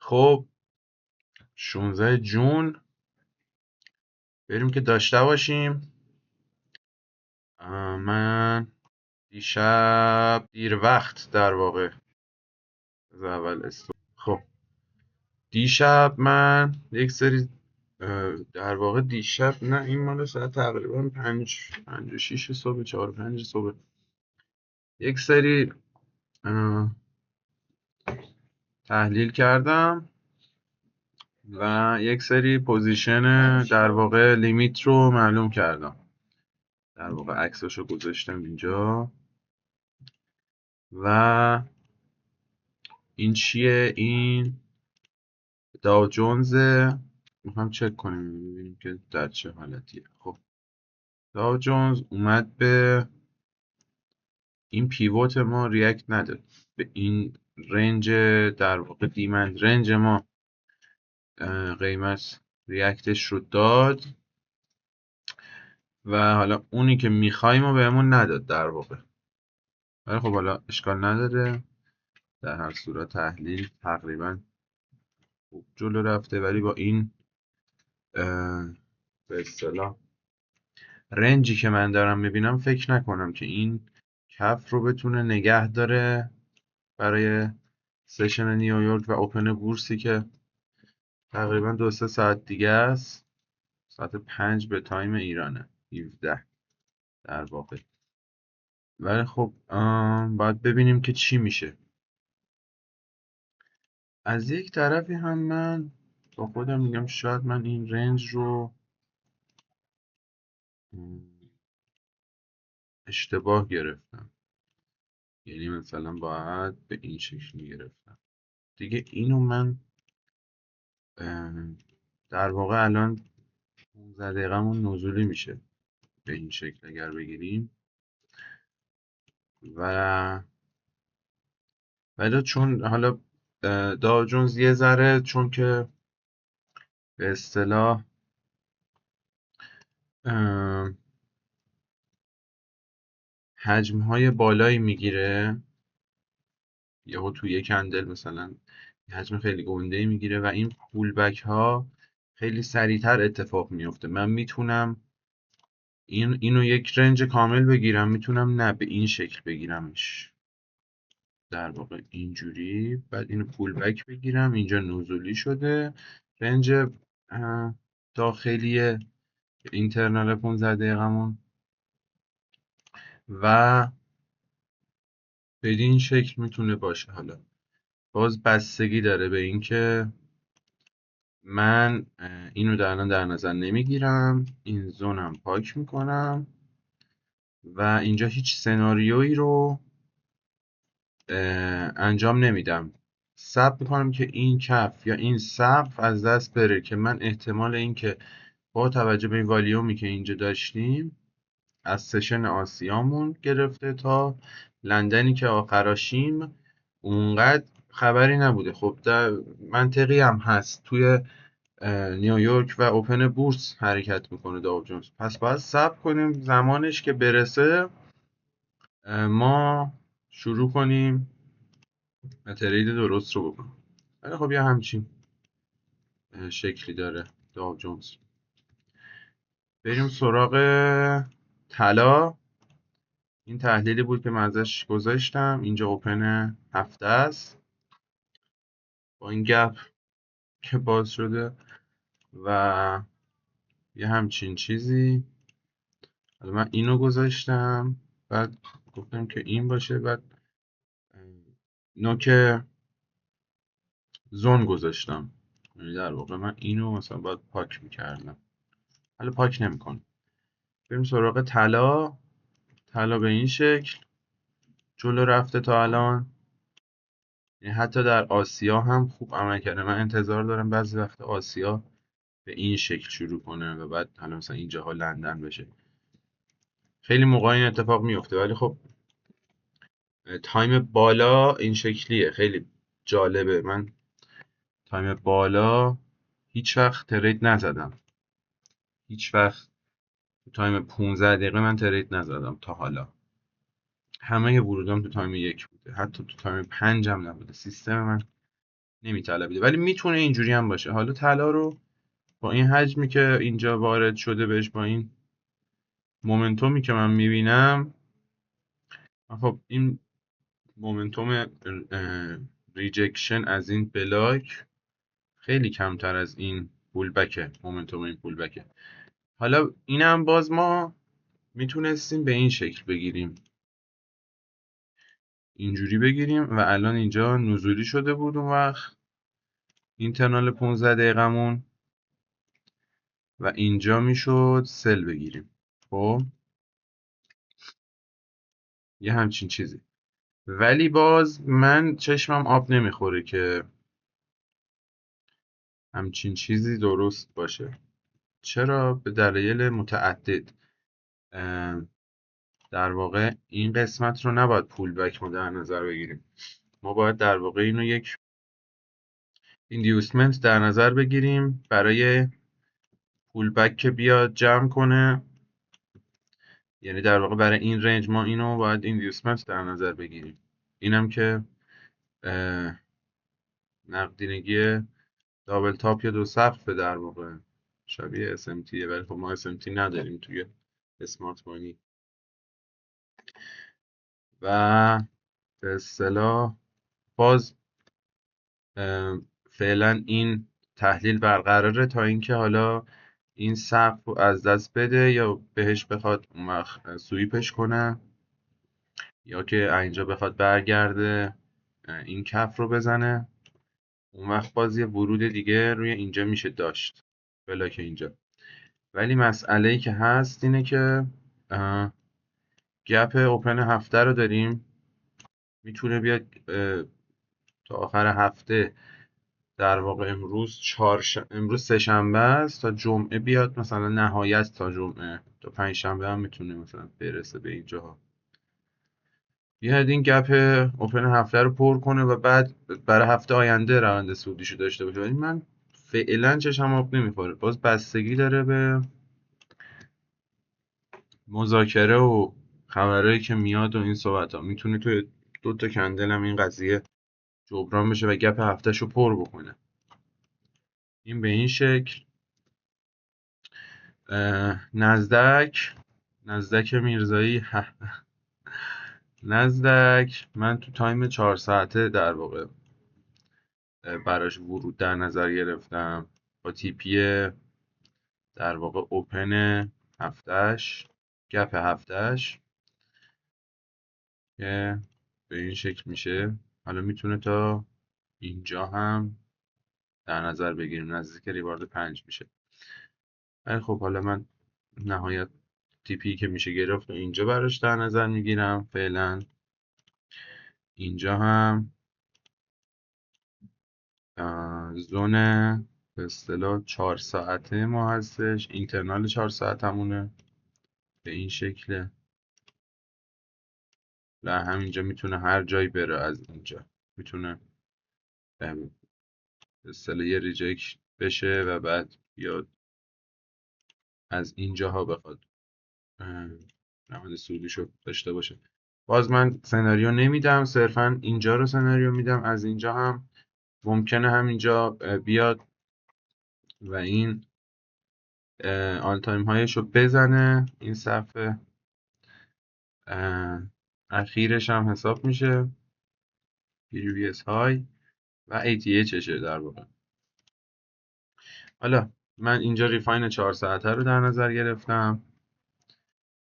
خب 16 جون بریم که داشته باشیم. من دیشب دیر وقت در واقع از اول خب دیشب من یک سری در واقع دیشب نه، این مال ساعت تقریبا 5 و 6 صبح، 4 و 5 صبح یک سری تحلیل کردم و یک سری پوزیشن در واقع لیمیت رو معلوم کردم. در واقع عکساشو گذاشتم اینجا. و این چیه؟ این داو جونزه. میخوام چک کنیم ببینیم که در چه حالتیه. خب داو جونز اومد به این پیوت ما ریاکت نداد، به این رنج در واقع دیمند رنج ما قیمت ریاکتش رو داد و حالا اونی که میخوایم و بهمون نداد در واقع. ولی خب حالا اشکال نداره، در هر صورت تحلیل تقریبا خوب جلو رفته، ولی با این به اصطلاح رنجی که من دارم میبینم فکر نکنم که این کف رو بتونه نگه داره برای سشن نیویورک و اوپن بورسی که تقریبا 2-3 ساعت دیگه است. ساعت 5 به تایم ایرانه، 17 در واقع. ولی خب باید ببینیم که چی میشه. از یک طرفی هم من با خودم میگم شاید من این رنج رو اشتباه گرفتم، یعنی مثلا باید به این شکل میگرفتم دیگه. اینو من در واقع الان 15 دقیقه‌مون نزولی میشه به این شکل اگر بگیریم. و ولی چون حالا داو جونز یه ذره، چون که به اصطلاح حجم‌های بالایی میگیره، یهو تو یک کندل مثلا حجم خیلی گنده‌ای میگیره و این پول بک ها خیلی سریعتر اتفاق میفته. من میتونم اینو یک رنج کامل بگیرم، میتونم نه به این شکل بگیرمش، در واقع اینجوری، بعد اینو پول بک بگیرم. اینجا نزولی شده رنج داخلی اینترنال 15 دقیقمون و بدین شکل میتونه باشه. حالا باز بستگی داره به اینکه من اینو در نظر نمیگیرم، این زونم پاک میکنم و اینجا هیچ سناریویی رو انجام نمیدم. صبر میکنم که این کف یا این سقف از دست بره، که من احتمال این که با توجه به این والیومی که اینجا داشتیم از سشن آسیامون گرفته تا لندنی که آخراشیم اونقدر خبری نبوده. خب در منطقی هم هست، توی نیویورک و اوپن بورس حرکت میکنه داو جونز، پس باید صبر کنیم زمانش که برسه ما شروع کنیم و ترید درست رو بکنیم. ولی خب یه همچین شکلی داره داو جونز. بریم سراغ طلا. این تحلیلی بود که من ازش گذاشتم. اینجا اوپن هفته است با این گپ که باز شده و یه همچین چیزی. حالا من اینو گذاشتم، بعد گفتم که این باشه، بعد نوک زون گذاشتم. یعنی در واقع من اینو مثلا باید پاک میکردم، حالا پاک نمیکنم. بریم سراغ طلا. طلا به این شکل جلو رفته تا الان، یعنی حتی در آسیا هم خوب عمل کرده. من انتظار دارم بعضی وقت آسیا به این شکل شروع کنه و بعد حالا مثلا اینجاها لندن بشه. خیلی موقع این اتفاق میفته، ولی خب تایم بالا این شکلیه، خیلی جالبه. من تایم بالا هیچ وقت ترید نزدم، هیچ وقت تو تایم 15 دقیقه من ترید نزدم تا حالا. همه ورودام تو تایم 1 بوده، حتی تو تایم 5 هم نبوده. سیستم من نمیطلبیده، ولی میتونه اینجوری هم باشه. حالا طلا رو با این حجمی که اینجا وارد شده بهش، با این مومنتومی که من میبینم، خب این مومنتوم ریجکشن از این بلاک خیلی کمتر از این پولبکه، مومنتوم این پولبکه. حالا اینم باز ما میتونستیم به این شکل بگیریم، اینجوری بگیریم و الان اینجا نزولی شده بود اون وقت اینترنال 15 دقیقمون و اینجا میشد سل بگیریم. خب یه همچین چیزی. ولی باز من چشمم آب نمیخوره که همچین چیزی درست باشه. چرا؟ به دلایل متعدد. در واقع این قسمت رو نباید پول بک ما در نظر بگیریم. ما باید در واقع اینو یک ایندیوسمنت در نظر بگیریم برای پول بک که بیاد جمع کنه. یعنی در واقع برای این رنج ما اینو باید ایندیوسمنت در نظر بگیریم. اینم که نقدینگی دابل تاپ یا دو سقفه، در واقع شبیه SMT، ولی خب ما SMT نداریم توی اسمارت مانی. و به اصطلاح باز فعلا این تحلیل برقراره تا اینکه حالا این سقف رو از دست بده یا بهش بخواد اون وقت سویپش کنه، یا که اینجا بخواد برگرده این کف رو بزنه. اون وقت باز یه ورود دیگه روی اینجا میشه داشت، بلاک اینجا. ولی مسئله‌ای که هست اینه که گپ اوپن هفته رو داریم، میتونه بیاد تا آخر هفته. در واقع امروز سه‌شنبه است، تا جمعه بیاد مثلا نهایت، تا جمعه تا پنجشنبه هم میتونه مثلا برسه به اینجاها. بیاد این گپ اوپن هفته رو پر کنه و بعد برای هفته آینده روند سودیشو داشته باشه. ولی من فعلا چشم آب نمیخوره. باز بستگی داره به مذاکره و خبرایی که میاد و این صحبت ها. میتونه توی 2 تا کندل هم این قضیه جبران بشه و گپ هفتهشو پر بکنه. این به این شکل. نزدک میرزایی نزدک من تو تایم 4 ساعته در واقع براش ورود در نظر گرفتم با تیپی در واقع اوپن هفتهش، گپ هفتهش که به این شکل میشه. حالا میتونه تا اینجا هم در نظر بگیریم، نزدیک ریوارد 5 میشه. ولی خب حالا من نهایت تیپی که میشه گرفت و اینجا براش در نظر میگیرم فعلا. اینجا هم زون به اصطلاح 4 ساعته ما هستش، اینترنال 4 ساعتمونه به این شکله و همینجا میتونه هر جایی بره. از اینجا میتونه به اصطلاح یه ریجکت بشه و بعد بیاد از اینجاها بخواد روند سودیشو داشته باشه. باز من سناریو نمیدم، صرفا اینجا رو سناریو میدم. از اینجا هم ممکنه همینجا بیاد و این آل تایم هایش رو بزنه. این صفحه اخیرش هم حساب میشه previous های و ATH شه در واقع. حالا من اینجا ریفاین 4 ساعته رو در نظر گرفتم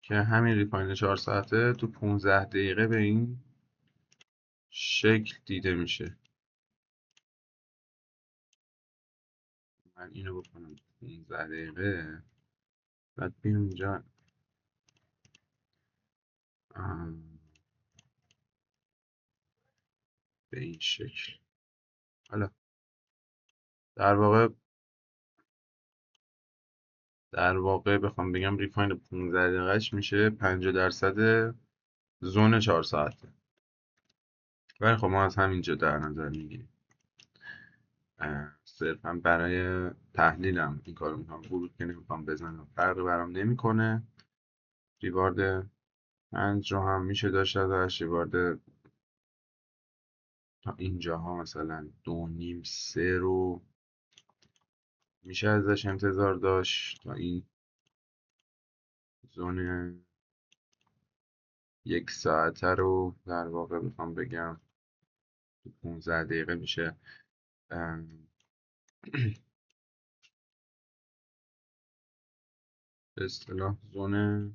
که همین ریفاین 4 ساعته تو 15 دقیقه به این شکل دیده میشه. من اینو بکنم 15 دقیقه، بعد بیام اینجا به این شکل. حالا در واقع بخوام بگم ریفاین 15 دقیقهش میشه 50% زون 4 ساعته. ولی خب ما از همینجا در نظر میگیریم، صرفا برای تحلیلم این کارو میکنم. ورود که نمیخوام بزنم، فرقی برام نمیکنه. ریوارد 5 رو هم میشه داشت ازش. ریوارد تا اینجاها مثلا 2.5 3 رو میشه ازش انتظار داشت. تا این زون 1 ساعته رو در واقع بخوام بگم 15 دقیقه میشه به اصطلاح زون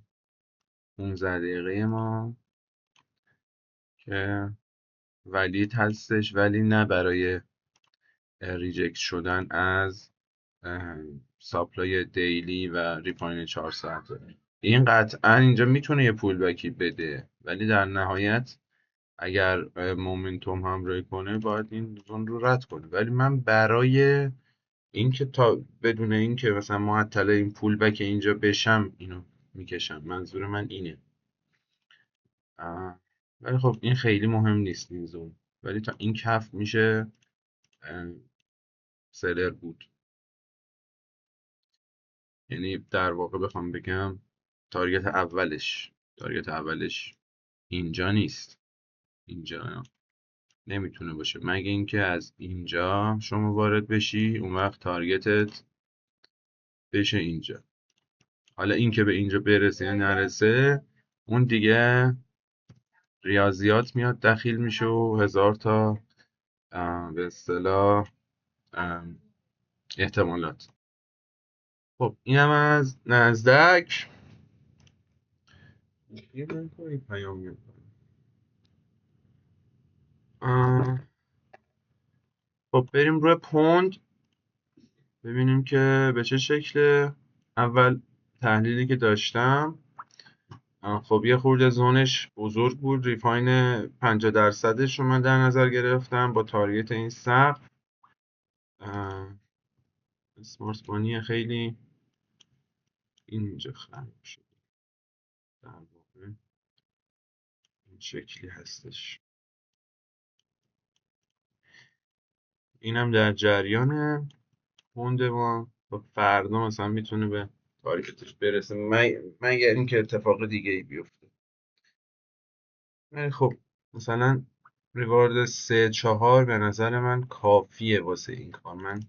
15 دقیقه ما که ولید هستش، ولی نه برای ریجکت شدن از ساپلای دیلی و ریفاین 4 ساعته. این قطعا اینجا میتونه یه پول بکی بده، ولی در نهایت اگر مومنتوم همراهی کنه باید این زون رو رد کنه. ولی من برای اینکه تا بدون اینکه مثلا معطل این پول بک اینجا بشم اینو میکشم. منظور من اینه. ولی خب این خیلی مهم نیست این زون، ولی تا این کف میشه سلر بود. یعنی در واقع بخوام بگم تارگت اولش اینجا نیست، اینجا نمیتونه باشه، مگه اینکه از اینجا شما وارد بشی اون وقت تارگتت بشه اینجا. حالا این که به اینجا برسه یا نرسه اون دیگه ریاضیات میاد دخیل میشه و هزار تا به اصطلاح احتمالات. خب اینم از نزدک. یه پیام میاد. خب بریم روی پوند ببینیم که به چه شکله. اول تحلیلی که داشتم، خب یه خورده زونش بزرگ بود. ریفاین 50% رو من در نظر گرفتم با تارگت این سقف. اسمارت بانی خیلی اینجا خراب شد، در واقع این شکلی هستش. اینم در جریان پوند ما تا فردا مثلا میتونه به تارگتش برسه، مگر اینکه اتفاق دیگه ای بیفته. خب مثلا ریوارد 3-4 به نظر من کافیه واسه این کار. من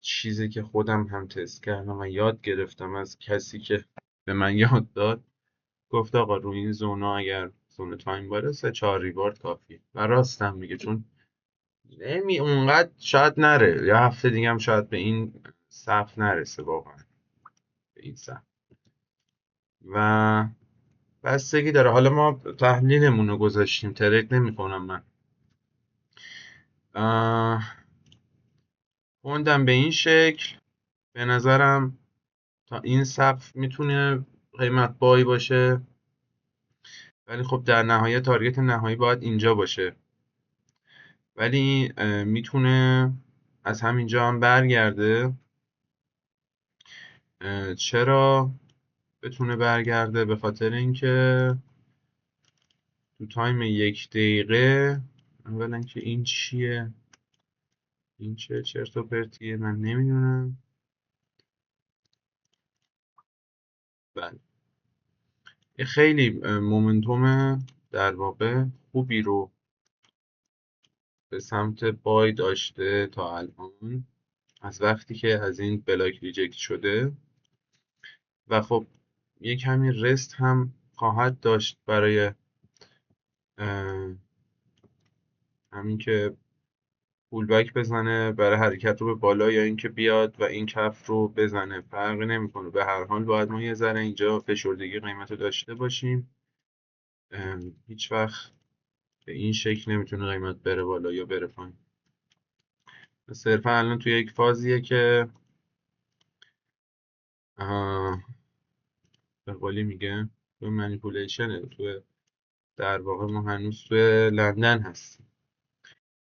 چیزی که خودم هم تست کردم و یاد گرفتم از کسی که به من یاد داد، گفت آقا روی این زونا اگر زون تایم باره 3-4 ریوارد کافیه. و راستم میگه، چون اونقدر شاید نره، یا هفته دیگه هم شاید به این سقف نرسه واقعا، به این سقف. و بستگی داره. حالا ما تحلیلمون رو گذاشتیم، ترک نمی کنم من. پوندم به این شکل به نظرم تا این سقف میتونه قیمت بای باشه، ولی خب در نهایت تارگت نهایی باید اینجا باشه. ولی میتونه از همینجا هم برگرده. چرا بتونه برگرده؟ به خاطر اینکه تو تایم 1 دقیقه اولا که این چیه، این چه چرت و پرتیه من نمیدونم. بله خیلی مومنتوم در واقع خوبی رو به سمت بای داشته تا الان، از وقتی که از این بلاک ریجکت شده. و خب یه کمی رست هم خواهد داشت برای همین که پول بک بزنه، برای حرکت رو به بالا، یا اینکه بیاد و این کف رو بزنه. فرقی نمیکنه، به هر حال باید ما یه ذره اینجا فشردگی قیمت رو داشته باشیم. هیچ وقت به این شکل نمیتونه قیمت بره بالا یا بره پایین. صرفا الان توی یک فازیه که به قولی میگه توی منیپولیشنه، توی در واقع ما هنوز توی لندن هستیم.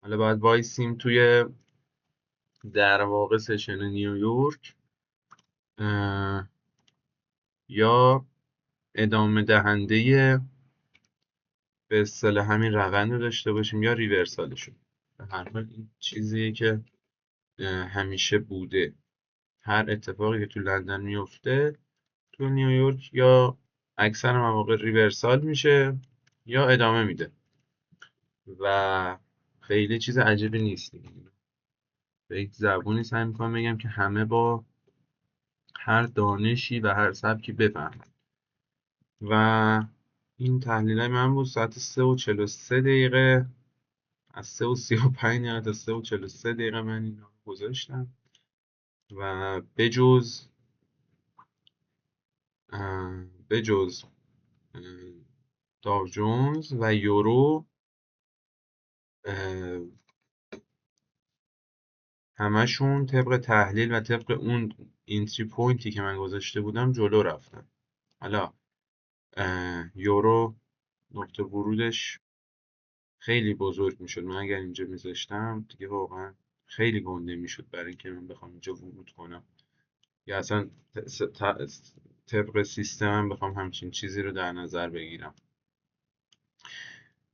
حالا باید وایسیم توی در واقع سشن نیویورک یا ادامه دهنده به اصطلاح همین روند رو داشته باشیم یا ریورسالشون. به هر حال این چیزیه که همیشه بوده. هر اتفاقی که تو لندن میفته تو نیویورک یا اکثر مواقع ریورسال میشه یا ادامه میده. و خیلی چیز عجیبی نیست دیگه. به یک زبونی سعی میکنم بگم که همه با هر دانشی و هر سبکی بفهمن. و این تحلیل های من بود. ساعت 3:43 از 3:35 تا 3:43 من این رو گذاشتم و بجز داو جونز و یورو همشون طبق تحلیل و طبق اون اینتری پوینتی که من گذاشته بودم جلو رفتن. حالا یورو نقطه ورودش خیلی بزرگ میشد. من اگر اینجا میذاشتم دیگه واقعا خیلی گنده میشد برای اینکه من بخوام اینجا ورود کنم یا اصلا طبق سیستمم بخوام همچین چیزی رو در نظر بگیرم.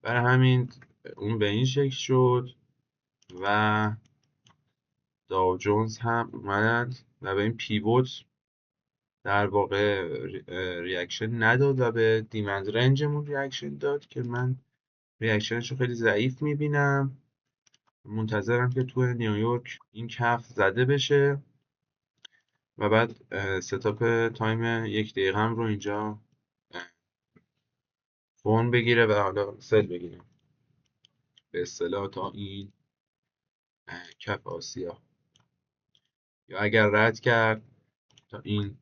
برای همین اون به این شکل شد و داو جونز هم اومد و به این پیوت در واقع ریاکشن نداد و به دیمند رنجمون ریاکشن داد که من ریاکشنش رو خیلی ضعیف میبینم. منتظرم که تو نیویورک این کف زده بشه و بعد ستاپ تایم 1 دقیقه هم رو اینجا فرم بگیره و حالا سل بگیره به اصطلاح تا این کف آسیا، یا اگر رد کرد تا این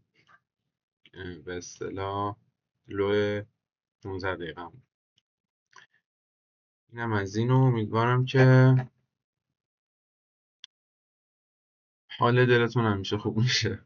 به اصطلاح لو 15 دقیقه هم. اینم از این. امیدوارم که حال دلتون همیشه خوب میشه.